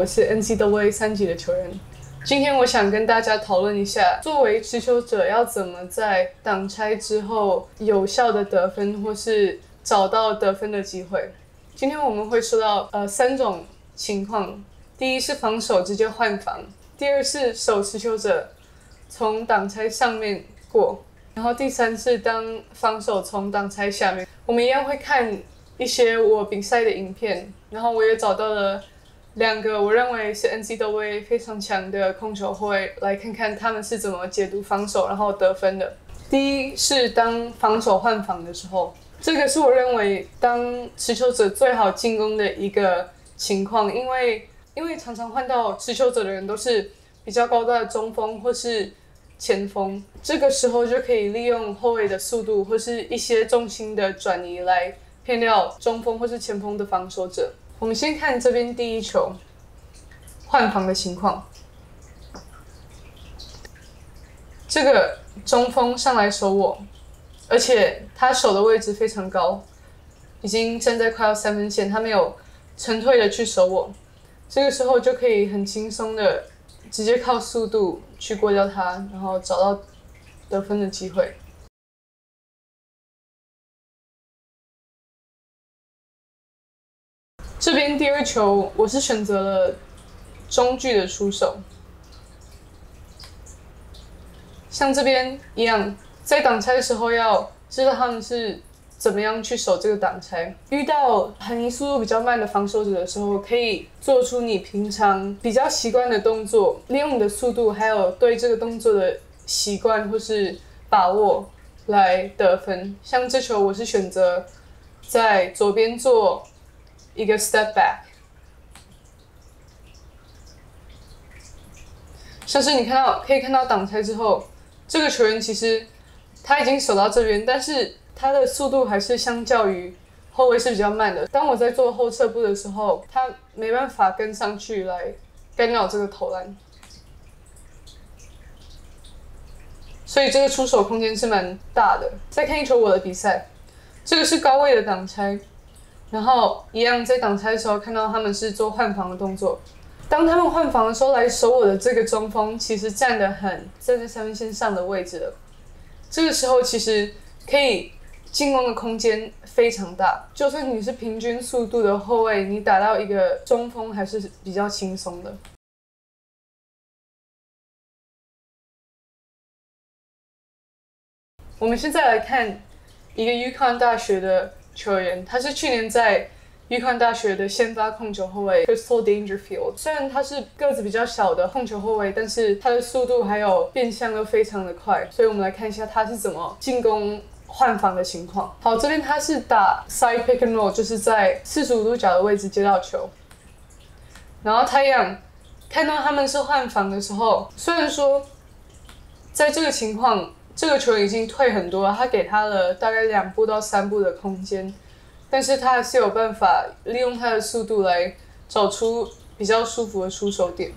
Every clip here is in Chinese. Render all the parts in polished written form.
我是 NCAA 3级的球员。今天我想跟大家讨论一下，作为持球者要怎么在挡拆之后有效的得分，或是找到得分的机会。今天我们会说到3种情况，第一是防守直接换防，第二是守持球者从挡拆上面过，然后第三是当防守从挡拆下面。我们一样会看一些我比赛的影片，然后我也找到了2个我认为是 NCAA 非常强的控球后卫，来看看他们是怎么解读防守然后得分的。第一是当防守换防的时候，这个是我认为当持球者最好进攻的一个情况，因为常常换到持球者的人都是比较高大的中锋或是前锋，这个时候就可以利用后卫的速度或是一些重心的转移来骗掉中锋或是前锋的防守者。我们先看这边第一球换防的情况，这个中锋上来守我，而且他守的位置非常高，已经站在快要3分线，他没有沉退的去守我，这个时候就可以很轻松的直接靠速度去过掉他，然后找到得分的机会。这边第2球我是选择了中距的出手，像这边一样，在挡拆的时候要知道他们是怎么样去守这个挡拆。遇到横移速度比较慢的防守者的时候，可以做出你平常比较习惯的动作，利用你的速度还有对这个动作的习惯或是把握来得分。像这球我是选择在左边做一个 step back， 像是你可以看到挡拆之后，这个球员其实他已经守到这边，但是他的速度还是相较于后卫是比较慢的。当我在做后撤步的时候，他没办法跟上去来干扰这个投篮，所以这个出手空间是蛮大的。再看一球我的比赛，这个是高位的挡拆，然后一样在挡拆的时候看到他们是做换防的动作。当他们换防的时候来守我的这个中锋，其实站在3分线上的位置了。这个时候其实可以进攻的空间非常大，就算你是平均速度的后卫，你打到一个中锋还是比较轻松的。我们现在来看一个 UConn 大学的球员，他是去年在 UConn 大学的先发控球后卫 Crystal Dangerfield。虽然他是个子比较小的控球后卫，但是他的速度还有变向都非常的快，所以我们来看一下他是怎么进攻换防的情况。好，这边他是打 side pick and roll， 就是在45度角的位置接到球，然后他一样看到他们是换防的时候，虽然说在这个情况这个球已经退很多了，他给他了大概2步到3步的空间，但是他还是有办法利用他的速度来找出比较舒服的出手点。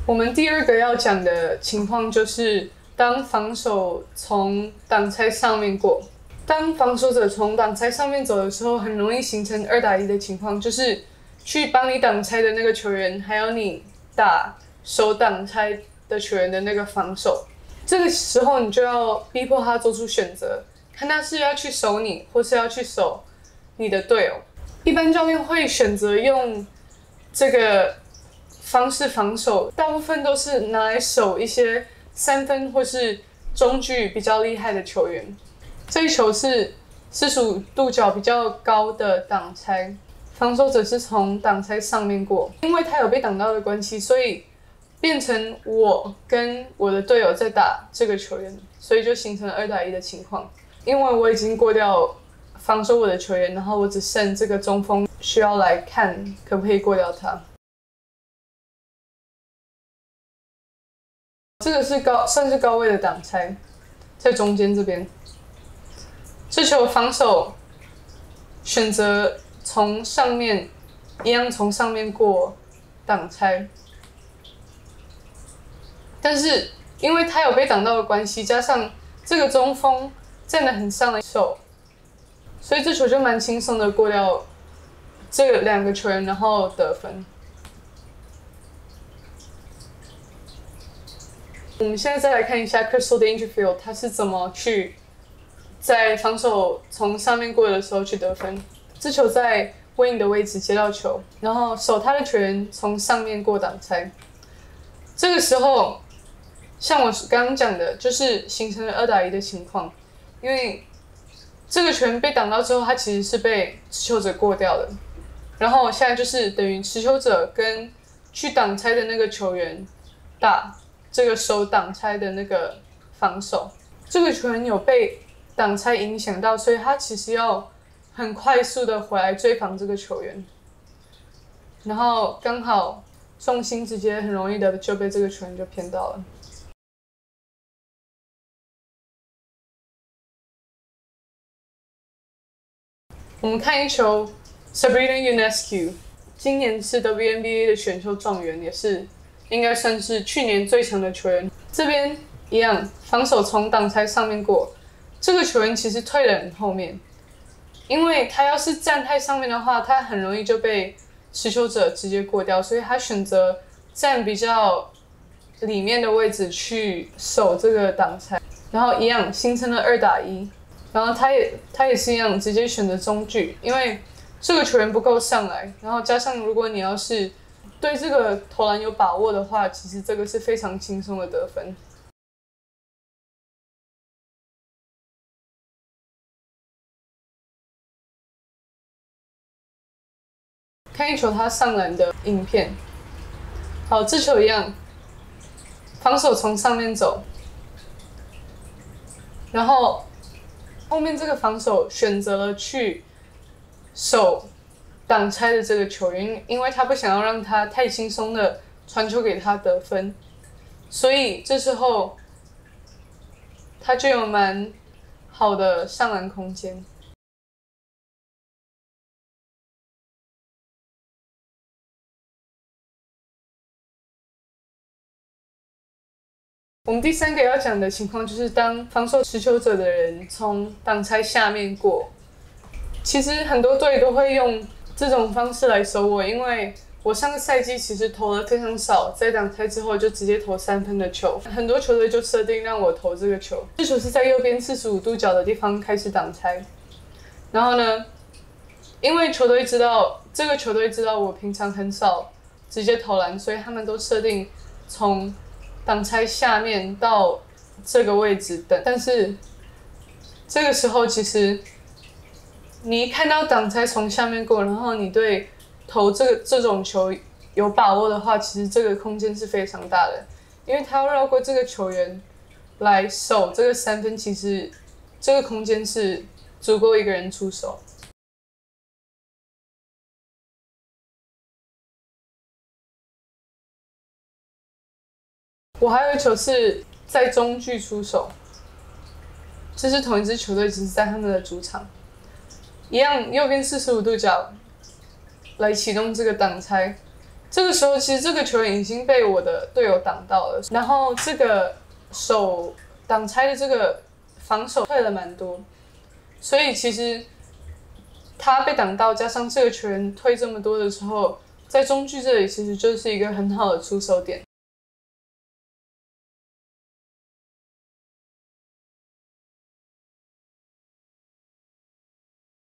我们第2个要讲的情况就是当防守从挡拆上面过。当防守者从挡拆上面走的时候，很容易形成2打1的情况，就是去帮你挡拆的那个球员，还有你打守挡拆的球员的那个防守。这个时候你就要逼迫他做出选择，看他是要去守你，或是要去守你的队友。一般教练会选择用这个方式防守，大部分都是拿来守一些3分或是中距比较厉害的球员。这一球是45度角比较高的挡拆，防守者是从挡拆上面过，因为他有被挡到的关系，所以变成我跟我的队友在打这个球员，所以就形成了2打1的情况。因为我已经过掉防守我的球员，然后我只剩这个中锋需要来看可不可以过掉他。这个是算是高位的挡拆，在中间这边。这球防守选择从上面一样从上面过挡拆，但是因为他有被挡到的关系，加上这个中锋站得很上的手，所以这球就蛮轻松的过掉这2个球员，然后得分。我们现在再来看一下 Crystal Dangerfield 他是怎么去在防守从上面过的时候去得分。这球在 wing 的位置接到球，然后守他的球员从上面过挡拆。这个时候，像我刚刚讲的，就是形成了2打1的情况，因为这个球员被挡到之后，他其实是被持球者过掉的。然后现在就是等于持球者跟去挡拆的那个球员打这个守挡拆的那个防守，这个球员有被挡拆影响到，所以他其实要很快速的回来追防这个球员，然后刚好重心直接很容易的就被这个球员就骗到了。我们看一球 Sabrina Ionescu， 今年是 WNBA 的选秀状元，也是应该算是去年最强的球员。这边一样，防守从挡拆上面过，这个球员其实退得很后面，因为他要是站太上面的话，他很容易就被持球者直接过掉，所以他选择站比较里面的位置去守这个挡拆，然后一样形成了2打1，然后他也是一样直接选择中距，因为这个球员不够上来，然后加上如果你要是对这个投篮有把握的话，其实这个是非常轻松的得分。看一球他上篮的影片，好，这球一样，防守从上面走，然后后面这个防守选择了去守挡拆的这个球员，因为他不想要让他太轻松的传球给他得分，所以这时候他就有蛮好的上篮空间。我们第3个要讲的情况就是，当防守持球者的人从挡拆下面过，其实很多队都会用这种方式来守我，因为我上个赛季其实投了非常少，在挡拆之后就直接投3分的球，很多球队就设定让我投这个球。这球是在右边45度角的地方开始挡拆，然后呢，因为这个球队知道我平常很少直接投篮，所以他们都设定从挡拆下面到这个位置等，但是这个时候其实你一看到挡拆从下面过，然后你对投这种球有把握的话，其实这个空间是非常大的，因为他要绕过这个球员来守这个3分，其实这个空间是足够一个人出手。我还有一球是在中距出手，这是同一支球队，只是在他们的主场，一样右边45度角来启动这个挡拆。这个时候，其实这个球员已经被我的队友挡到了，然后这个守挡拆的这个防守退了蛮多，所以其实他被挡到，加上这个球员退这么多的时候，在中距这里其实就是一个很好的出手点。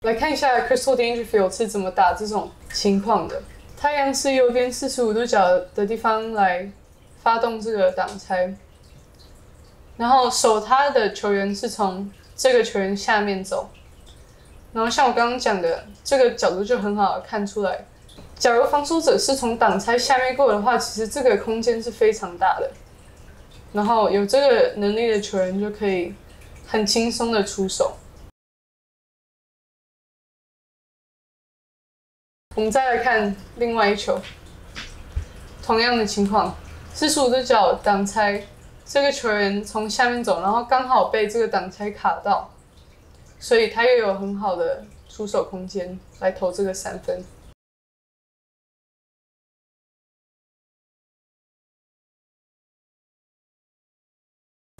来看一下 Crystal Dangerfield 是怎么打这种情况的。他一样是右边45度角的地方来发动这个挡拆，然后守他的球员是从这个球员下面走，然后像我刚刚讲的，这个角度就很好的看出来。假如防守者是从挡拆下面过的话，其实这个空间是非常大的，然后有这个能力的球员就可以很轻松的出手。我们再来看另外一球，同样的情况，45度角挡拆，这个球员从下面走，然后刚好被这个挡拆卡到，所以他又有很好的出手空间来投这个3分。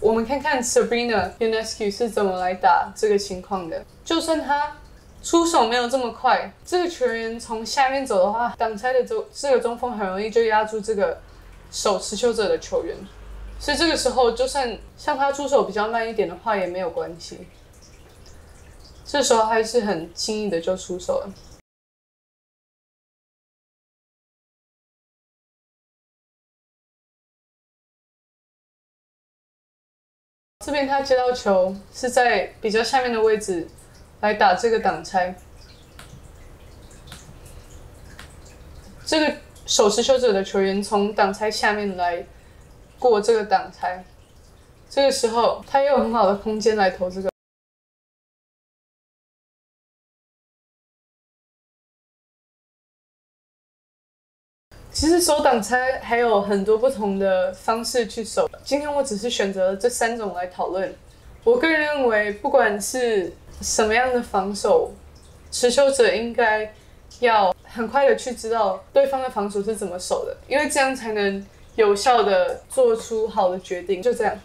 我们看看 Sabrina Ionescu 是怎么来打这个情况的。就算他出手没有这么快，这个球员从下面走的话，挡拆的这个中锋很容易就压住这个守持球者的球员，所以这个时候就算像他出手比较慢一点的话也没有关系，这时候还是很轻易的就出手了。这边他接到球是在比较下面的位置来打这个挡拆，这个守持球者的球员从挡拆下面来过这个挡拆，这个时候他也有很好的空间来投这个。其实守挡拆还有很多不同的方式去守，今天我只是选择了这3种来讨论。我个人认为，不管是什么样的防守，持球者应该要很快的去知道对方的防守是怎么守的，因为这样才能有效的做出好的决定。就这样。